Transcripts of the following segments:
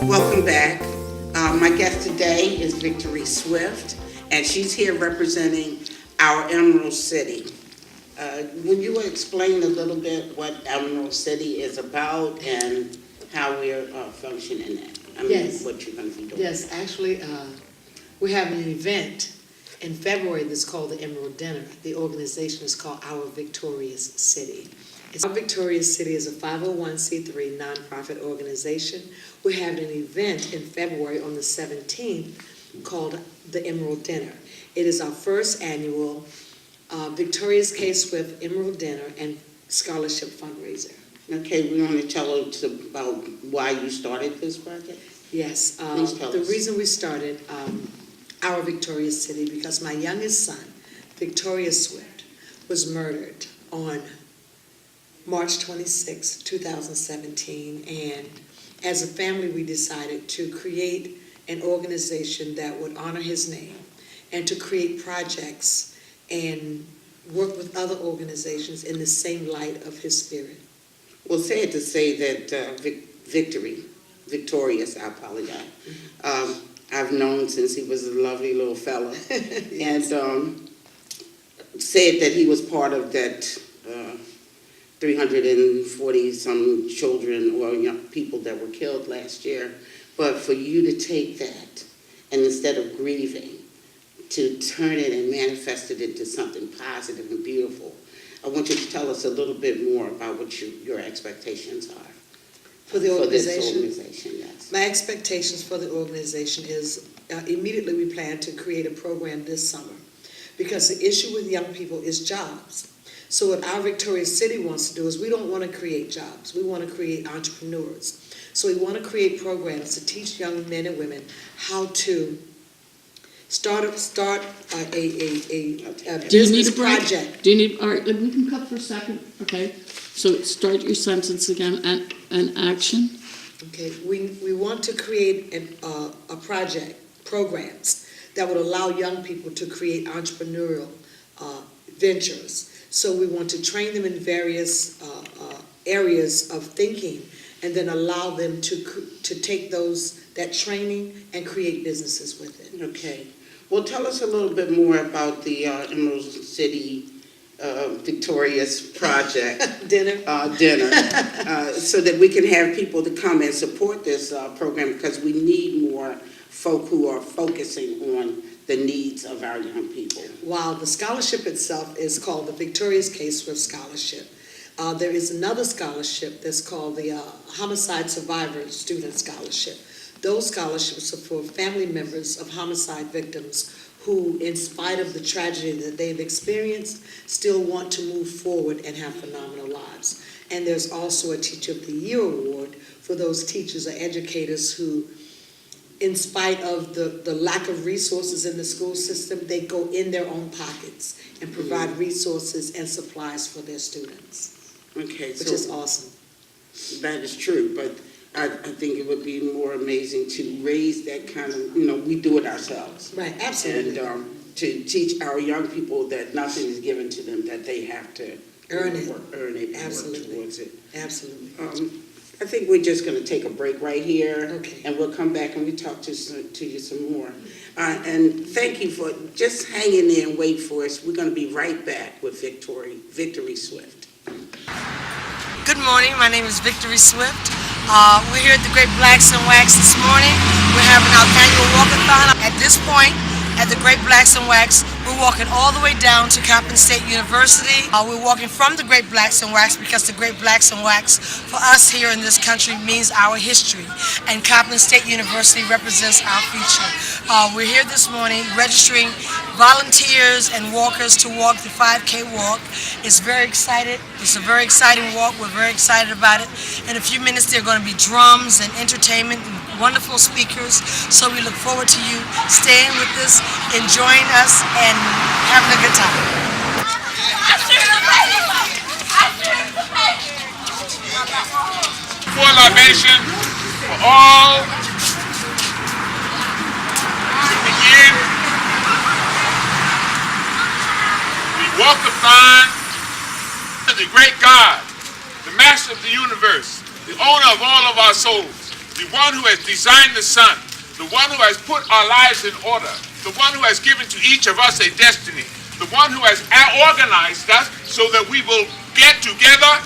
Welcome back. My guest today is Victory Swift, and she's here representing our Emerald City. Would you explain a little bit what Emerald City is about and how we're functioning in it? Yes. What you're going to be doing. Yes, actually, we're having an event in February that's called the Emerald Dinner. The organization is called Our Victorious City. Our Victorious City is a 501c3 nonprofit organization. We're having an event in February on the 17th called the Emerald Dinner. It is our first annual Victorious K. Swift Emerald Dinner and Scholarship Fundraiser. Okay, we want to tell us about why you started this project? Yes, Please tell the us. reason we started Our Victorious City because my youngest son, Victoria Swift, was murdered on March 26, 2017, and as a family we decided to create an organization that would honor his name and to create projects and work with other organizations in the same light of his spirit. Well, sad to say that Victorious, I apologize. I've known since he was a lovely little fella. And said that he was part of that 340-some children or young people that were killed last year. But for you to take that and instead of grieving, to turn it and manifest it into something positive and beautiful, I want you to tell us a little bit more about what your expectations are. For the organization? For this organization, yes. My expectations for the organization is immediately we plan to create a program this summer, because the issue with young people is jobs. So what our Victoria City wants to do is we don't want to create jobs. We want to create entrepreneurs. So we want to create programs to teach young men and women how to start a business project. Do you need, all right, we can cut for a second, okay? So start your sentence again, and action. Okay, we want to create a programs that would allow young people to create entrepreneurial ventures. So we want to train them in various areas of thinking, and then allow them to take that training and create businesses with it. Okay. Well, tell us a little bit more about the Emerald City Victorious Project. Dinner. So that we can have people to come and support this program, because we need more folk who are focusing on the needs of our young people. While the scholarship itself is called the Victorious K-Swift Scholarship, there is another scholarship that's called the Homicide Survivor Student Scholarship. Those scholarships are for family members of homicide victims who, in spite of the tragedy that they've experienced, still want to move forward and have phenomenal lives. And there's also a Teacher of the Year award for those teachers or educators who, in spite of the lack of resources in the school system, they go in their own pockets and provide resources and supplies for their students. Okay, which is awesome. That is true, but I think it would be more amazing to raise that kind of, we do it ourselves. Right, absolutely. And to teach our young people that nothing is given to them, that they have to earn it, absolutely. Work towards it. Absolutely. I think we're just going to take a break right here, okay, and we'll come back and we talk to you some more. And thank you for just hanging there and wait for us. We're going to be right back with Victory Swift. Good morning, my name is Victory Swift. We're here at the Great Blacks and Wax this morning. We're having our annual walkathon. At this point, at the Great Blacks and Wax, we're walking all the way down to Coppin State University. We're walking from the Great Blacks and Wax because the Great Blacks and Wax for us here in this country means our history, and Coppin State University represents our future. We're here this morning registering volunteers and walkers to walk the 5K walk. It's very excited. It's a very exciting walk. We're very excited about it. In a few minutes there are going to be drums and entertainment and wonderful speakers. So we look forward to you staying with us, enjoying us, and having a good time. Full libation for all to begin the walkathon to the great God, the master of the universe, the owner of all of our souls, the one who has designed the sun, the one who has put our lives in order, the one who has given to each of us a destiny, the one who has organized us so that we will get together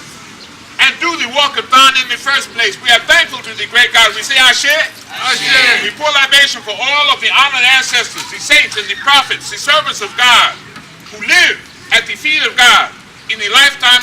and do the walkathon in the first place. We are thankful to the great God. We say Ashe. Ashe. We pour libation for all of the honored ancestors, the saints and the prophets, the servants of God, who live at the feet of God in the lifetime.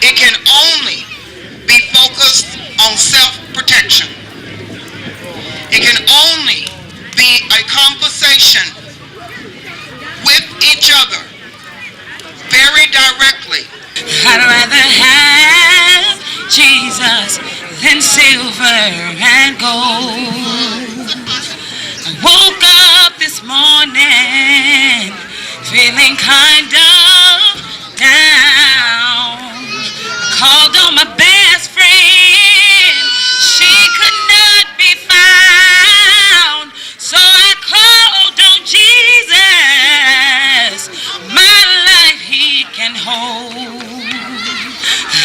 It can only be focused on self-protection. It can only be a conversation with each other very directly. I'd rather have Jesus than silver and gold. I woke up this morning feeling kind of down. Called on my best friend, she could not be found. So I called on Jesus, my life he can hold.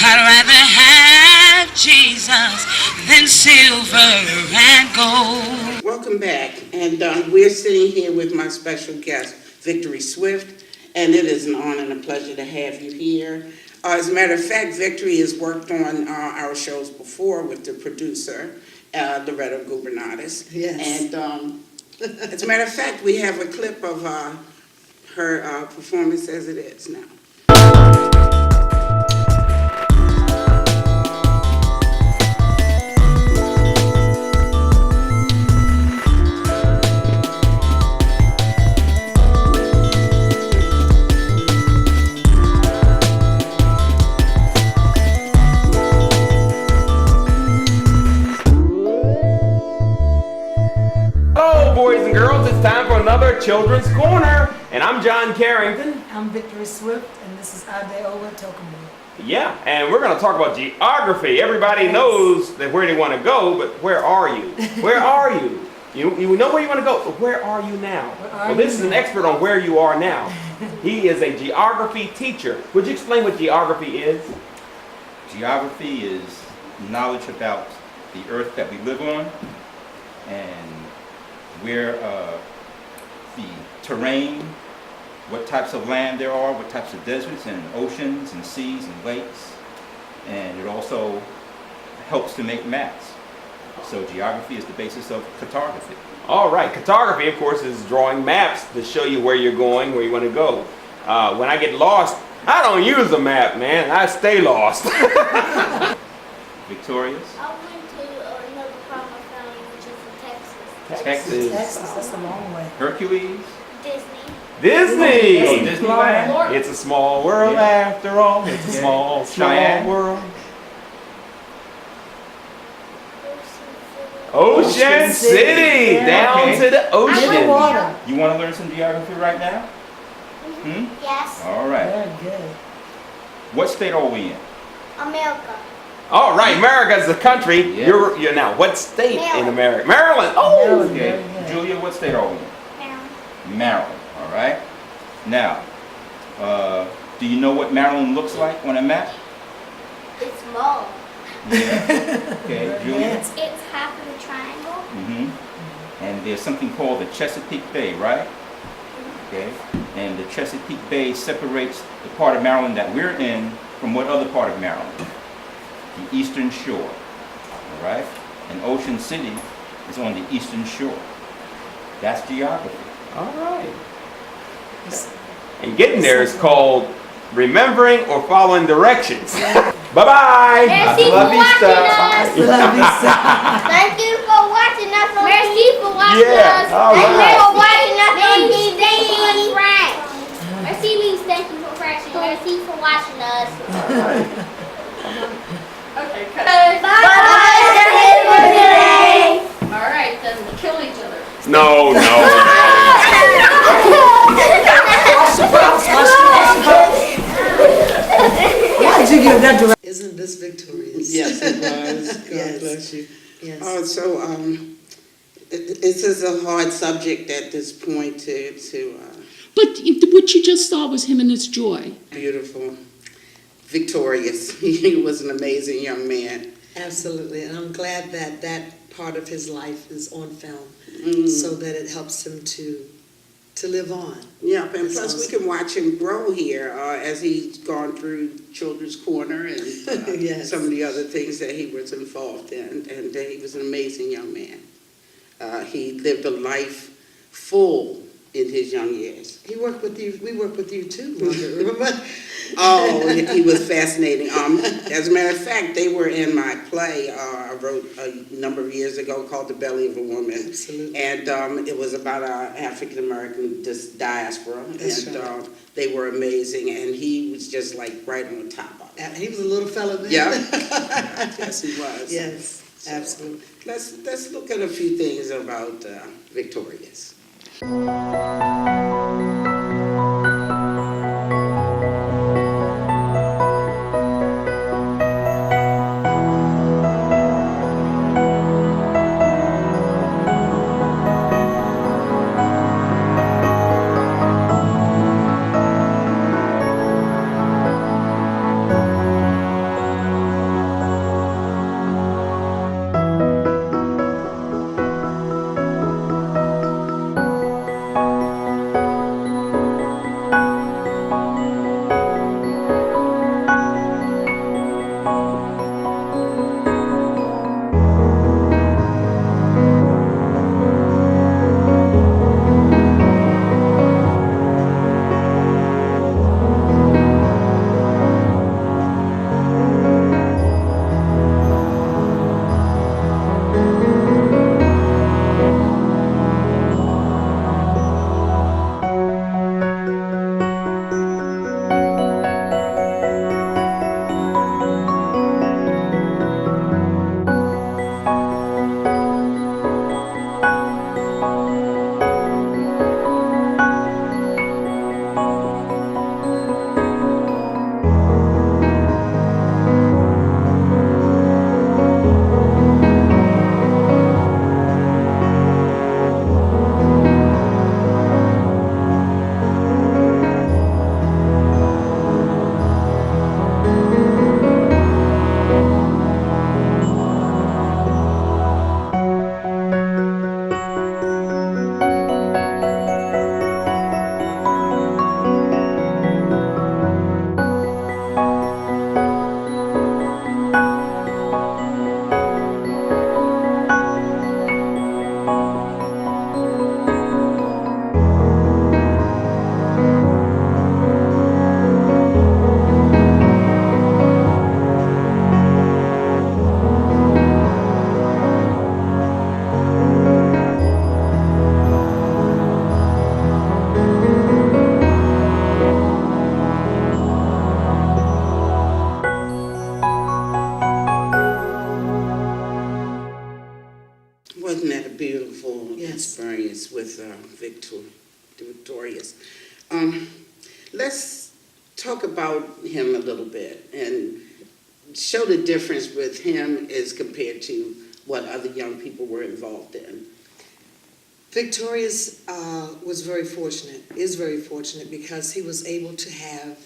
I'd rather have Jesus than silver and gold. Welcome back, and we're sitting here with my special guest, Victory Swift, and it is an honor and a pleasure to have you here. As a matter of fact, Victory has worked on our shows before with the producer, Loretta Gubernatis. Yes. And as a matter of fact, we have a clip of her performance as it is now. Hello, boys and girls. It's time for another Children's Corner. And I'm John Carrington. I'm Victory Swift, and this is Adeola Tokumu. Yeah, and we're going to talk about geography. Everybody knows that where they want to go, but where are you? Where are you? You know where you want to go, but where are you now? Well, this is an expert on where you are now. He is a geography teacher. Would you explain what geography is? Geography is knowledge about the earth that we live on and where the terrain, what types of land there are, what types of deserts and oceans and seas and lakes. And it also helps to make maps. So geography is the basis of cartography. All right, cartography, of course, is drawing maps to show you where you're going, where you want to go. When I get lost, I don't use a map, man. I stay lost. Victorious? I went to another part of my family, which is in Texas. Texas. Texas, that's a long way. Hercules? Disney. Disney! Oh, Disneyland? It's a small world Yeah. after all. It's a Yeah. small Cheyenne? world. Ocean Ocean City! Yeah. Down Okay. to the Near the ocean. water. You want to learn some geography right now? City. Yes. All right. Very good. What state are we in? America. All right, America's the country. Yeah. You're now, what state in Maryland. America? Maryland! Oh! Maryland, Okay. very good. Julia, what state are we in? Maryland. Maryland. All right. Now, do you know what Maryland looks like on a map? It's small. Yeah. Okay, Julia. Yes. It's half of a triangle. Mm-hmm. And there's something called the Chesapeake Bay, right? Okay. And the Chesapeake Bay separates the part of Maryland that we're in from what other part of Maryland? The eastern shore. All right. And Ocean City is on the eastern shore. That's geography. All right. And getting there is called remembering or following directions. Bye-bye! Merci for watching us. Love you, sir. Thank you for watching us. Merci for watching Yeah, us. all Thank you right. for watching us on TV. Merci means thank you for watching. Merci for watching us. Okay, cut. Bye. All right, then kill each other. No, no, no. Why did you give that direction? Isn't this victorious? Yes, it was. God Yes. bless you. Yes. This is a hard subject at this point to But what you just saw was him and his joy. beautiful, victorious. He was an amazing young man. Absolutely, and I'm glad that that part of his life is on film, Mm. so that it helps him to live on. Yeah, and That's plus we awesome. can watch him grow here as he's gone through Children's Corner and Yes. some of the other things that he was involved in. And he was an amazing young man. He lived a life full in his young years. He worked with you. We worked with you too, Margaret. Remember? Oh, he was fascinating. As a matter of fact, they were in my play I wrote a number of years ago called The Belly of a Woman. Absolutely. And it was about our African American diaspora. That's and right. they were amazing. And he was just like right on top of it. And he was a little fella then. Yeah. Yes, he was. Yes, So, absolutely. Let's look at a few things about Victorious. Wasn't that a beautiful Yes. experience with Victorious? Let's talk about him a little bit and show the difference with him as compared to what other young people were involved in. Victorious was very fortunate, is very fortunate, because he was able to have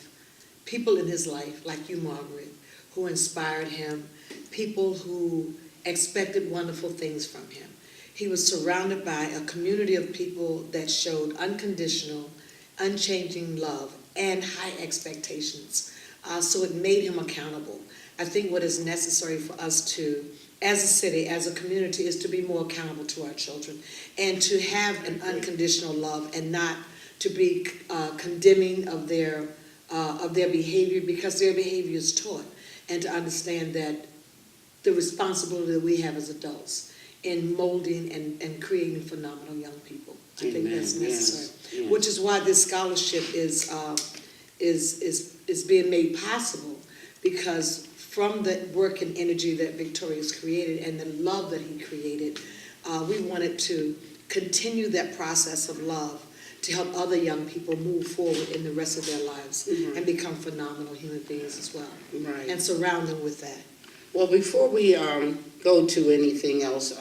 people in his life, like you, Margaret, who inspired him, people who expected wonderful things from him. He was surrounded by a community of people that showed unconditional, unchanging love and high expectations. So it made him accountable. I think what is necessary for us to, as a city, as a community, is to be more accountable to our children and to have an unconditional love and not to be condemning of their behavior, because their behavior is taught, and to understand that the responsibility that we have as adults in molding and creating phenomenal young people. I think that's Amen. necessary. Yes. Which is why this scholarship is being made possible, because from the work and energy that Victorious created and the love that he created, we wanted to continue that process of love to help other young people move forward in the rest of their lives and become phenomenal human beings as well. Right. And surround them with that. Well, before we go to anything else,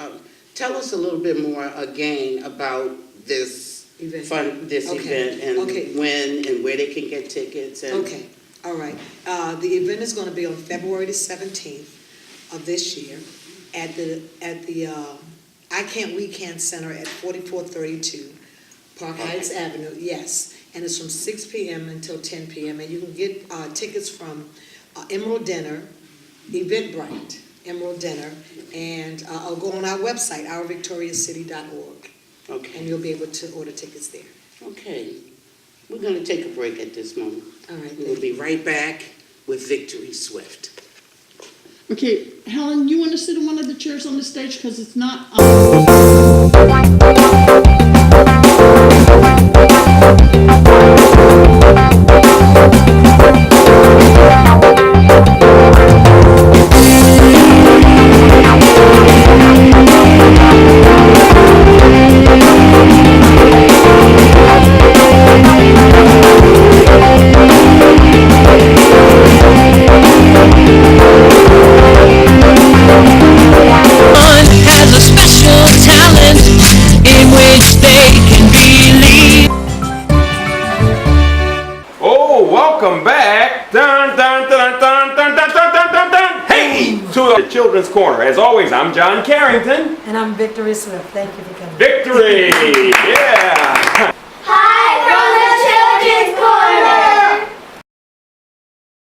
tell us a little bit more again about this Event. event and when and where they can get tickets. And Okay, all right. The event is going to be on February the 17th of this year at the I Can't We Can Center at 4432 Park Heights Avenue. Yes, and it's from 6 p.m. until 10 p.m. and you can get tickets from Emerald Dinner, Eventbrite, Emerald Dinner, and I'll go on our website, ourvictoriascity.org. Okay. And you'll be able to order tickets there. Okay. We're going to take a break at this moment. All right. We'll be right back with Victory Swift. Okay, Helen, you want to sit in one of the chairs on the stage because it's not. Has a special talent in which they can believe. Oh, welcome back. Dun, dun, dun, dun, dun, dun, dun, dun, dun, dun. Hey, to the Children's Corner. As always, I'm John Carrington. And I'm Victory Swift. Thank you for coming. Victory! Yeah! Hi from the Children's Corner!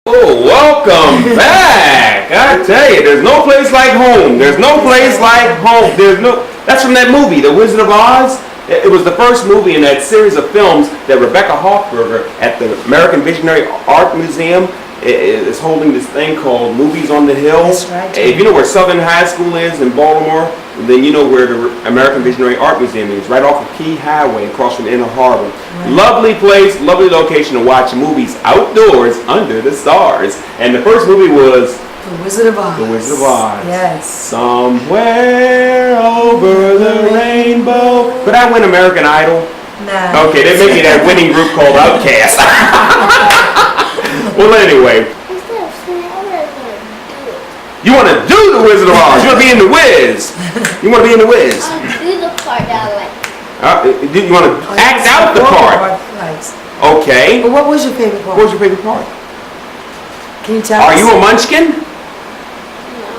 Oh, welcome back! I tell you, there's no place like home. There's no place like home. That's from that movie, The Wizard of Oz. It was the first movie in that series of films that Rebecca Hoffberger at the American Visionary Art Museum is holding this thing called Movies on the Hill. That's right. If you know where Southern High School is in Baltimore, then you know where the American Visionary Art Museum is, right off of Key Highway across from Inner Harbor. Right. Lovely place, lovely location to watch movies outdoors under the stars. And the first movie was The Wizard of Oz. The Wizard of Oz. Yes. Somewhere over the rainbow. Could I win American Idol? Nah. Okay, they may be that winning group called Outkast. Well, anyway. Instead of saying, I'm not gonna do it. You want to do The Wizard of Oz. You want to be in The Wiz. You want to be in The Wiz. Do the part that I like. You want to act out the part. Nice. Okay. But what was your favorite part? What was your favorite part? Can you tell Are us? you a munchkin? No.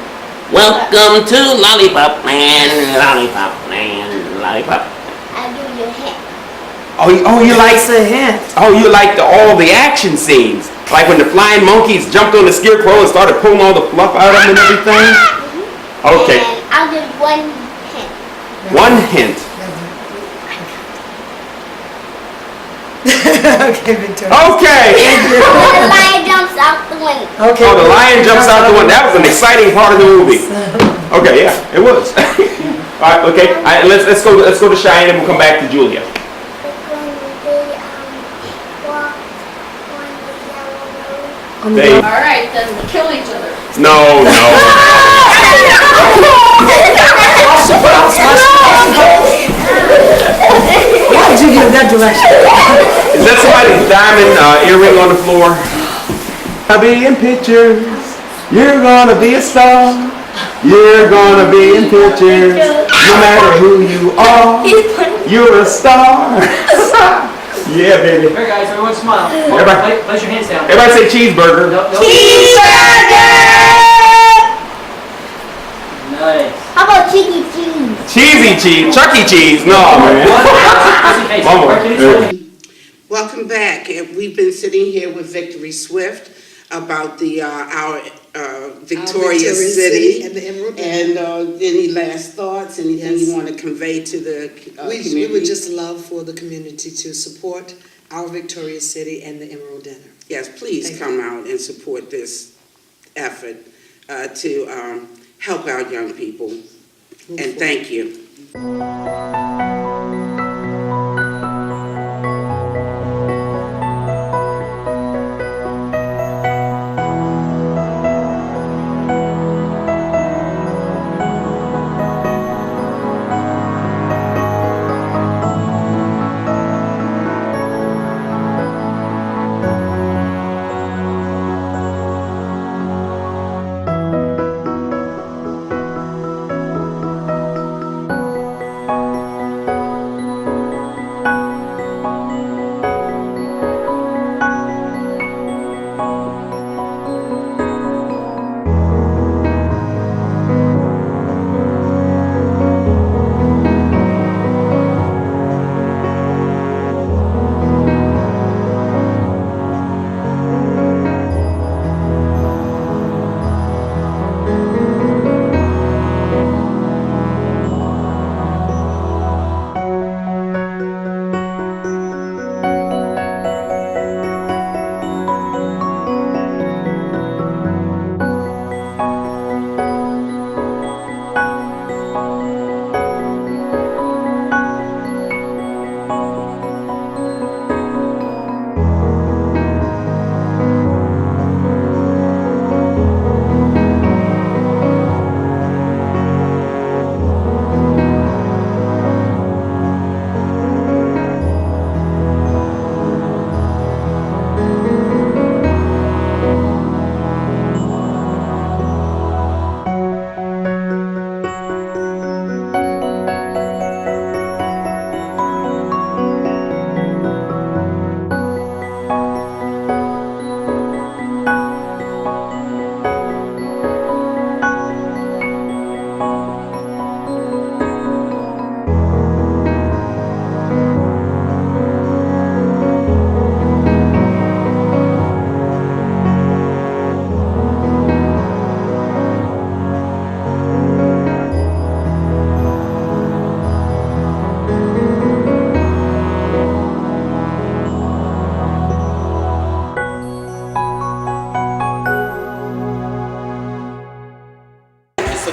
Welcome to Lollipop Land, Lollipop Land, Lollipop. I'll give you a hint. Oh, you like It's a hint. Oh, you like all the action scenes, like when the flying monkeys jumped on the scarecrow and started pulling all the fluff out of him and everything. Okay. And I'll give one hint. One hint. Okay, Victoria. Okay. When the lion jumps out the window. Okay. Oh, the lion jumps out the window. That was an exciting part of the movie. Okay, yeah, it was. All right, okay. All right, let's go to Cheyenne and we'll come back to Julia. They, All right, then kill each other. no. Why did you give that direction? Is that somebody's diamond earring on the floor? I'll be in pictures. You're gonna be a star. You're gonna be in pictures. No matter who you are, you're a star. Yeah, baby. Alright guys, everyone smile. Everybody- Place your hands down. Everybody say cheeseburger. Nice. How about Cheeky Cheese? Cheesy cheese. Chuck E. Cheese. No, man. One more. Welcome back. We've been sitting here with Victory Swift about our Victorious City. and the Emerald. And any last thoughts, anything Yes. you want to convey to the We community? would just love for the community to support our Victorious City and the Emerald Dinner. Yes, please Thank come out and support this effort to help our young people. And thank you.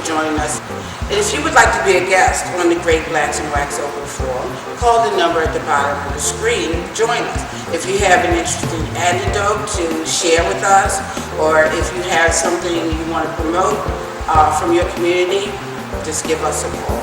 for joining us. And if you would like to be a guest on the Great Blacks in Wax Open Forum, call the number at the bottom of the screen and join us. If you have an interesting anecdote to share with us, or if you have something you want to promote from your community, just give us a call.